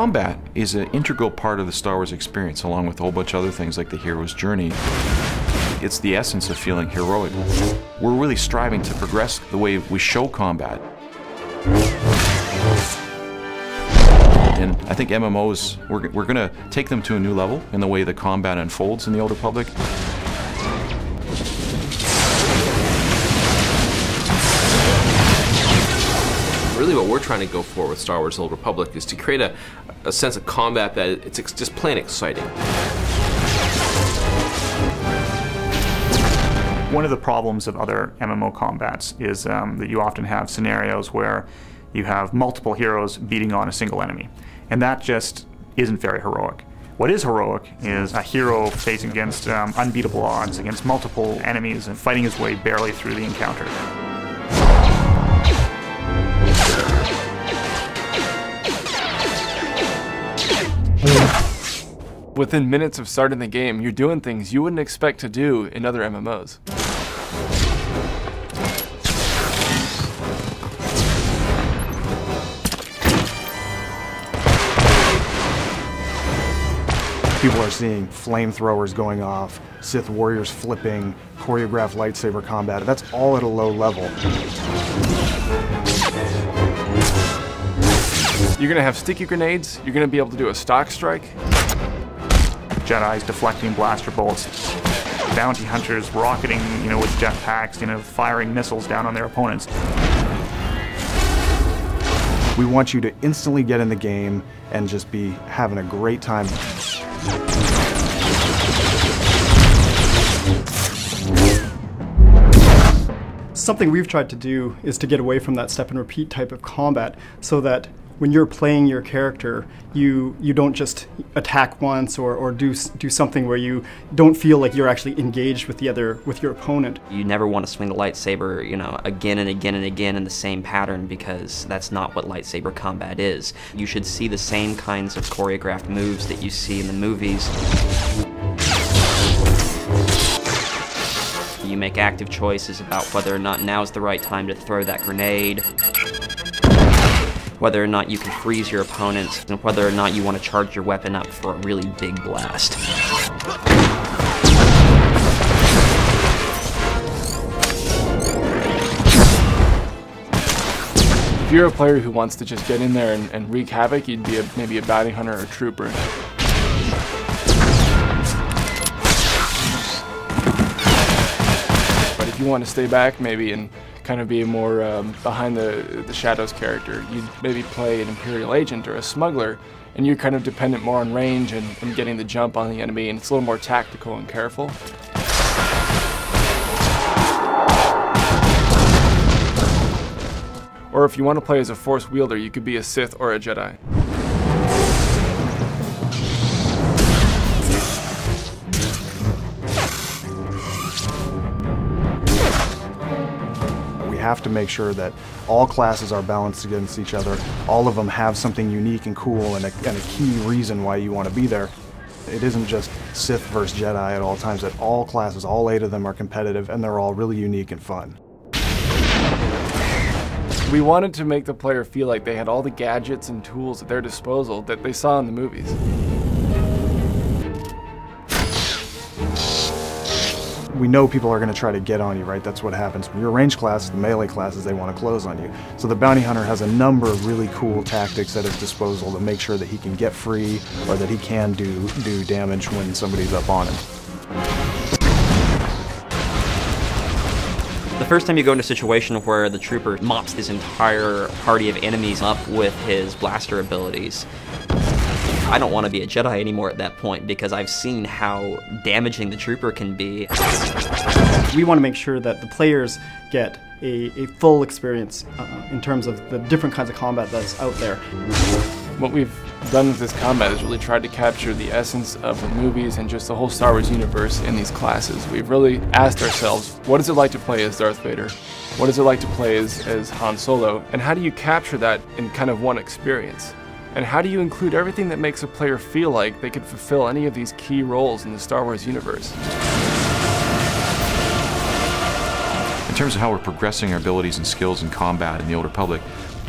Combat is an integral part of the Star Wars experience, along with a whole bunch of other things like the hero's journey. It's the essence of feeling heroic. We're really striving to progress the way we show combat. And I think MMOs, we're going to take them to a new level in the way the combat unfolds in the Old Republic. Really what we're trying to go for with Star Wars Old Republic is to create a sense of combat that it's just plain exciting. One of the problems of other MMO combats is that you often have scenarios where you have multiple heroes beating on a single enemy. And that just isn't very heroic. What is heroic is a hero facing against unbeatable odds, against multiple enemies, and fighting his way barely through the encounter. Within minutes of starting the game, you're doing things you wouldn't expect to do in other MMOs. People are seeing flamethrowers going off, Sith warriors flipping, choreographed lightsaber combat. That's all at a low level. You're going to have sticky grenades, you're going to be able to do a stock strike. Jedi's deflecting blaster bolts, bounty hunters rocketing, with jetpacks, firing missiles down on their opponents. We want you to instantly get in the game and just be having a great time. Something we've tried to do is to get away from that step and repeat type of combat so that when you're playing your character, you don't just attack once or do something where you don't feel like you're actually engaged with your opponent. You never want to swing the lightsaber, again and again and again in the same pattern, because that's not what lightsaber combat is. You should see the same kinds of choreographed moves that you see in the movies. You make active choices about whether or not now's the right time to throw that grenade, whether or not you can freeze your opponents, and whether or not you want to charge your weapon up for a really big blast. If you're a player who wants to just get in there and wreak havoc, you'd be maybe a bounty hunter or a trooper. But if you want to stay back maybe and kind of be a more behind the shadows character, you'd maybe play an Imperial agent or a smuggler, and you're kind of dependent more on range and getting the jump on the enemy, and it's a little more tactical and careful. Or if you want to play as a Force wielder, you could be a Sith or a Jedi. We have to make sure that all classes are balanced against each other. All of them have something unique and cool and a key reason why you want to be there. It isn't just Sith versus Jedi at all times, that all classes, all 8 of them are competitive, and they're all really unique and fun. We wanted to make the player feel like they had all the gadgets and tools at their disposal that they saw in the movies. We know people are going to try to get on you, right? That's what happens. When you're range classes, the melee classes, they want to close on you. So the bounty hunter has a number of really cool tactics at his disposal to make sure that he can get free or that he can do damage when somebody's up on him. The first time you go into a situation where the trooper mops his entire party of enemies up with his blaster abilities, I don't want to be a Jedi anymore at that point, because I've seen how damaging the trooper can be. We want to make sure that the players get a full experience in terms of the different kinds of combat that's out there. What we've done with this combat is really tried to capture the essence of the movies and just the whole Star Wars universe in these classes. We've really asked ourselves, what is it like to play as Darth Vader? What is it like to play as Han Solo? And how do you capture that in kind of one experience? And how do you include everything that makes a player feel like they could fulfill any of these key roles in the Star Wars universe? In terms of how we're progressing our abilities and skills in combat in the Old Republic,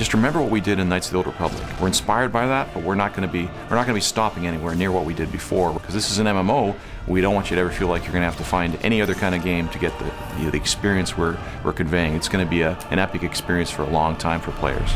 Just remember what we did in Knights of the Old Republic. We're inspired by that, but we're not going to be stopping anywhere near what we did before, because this is an MMO. We don't want you to ever feel like you're going to have to find any other kind of game to get the experience we're conveying. It's going to be an epic experience for a long time for players.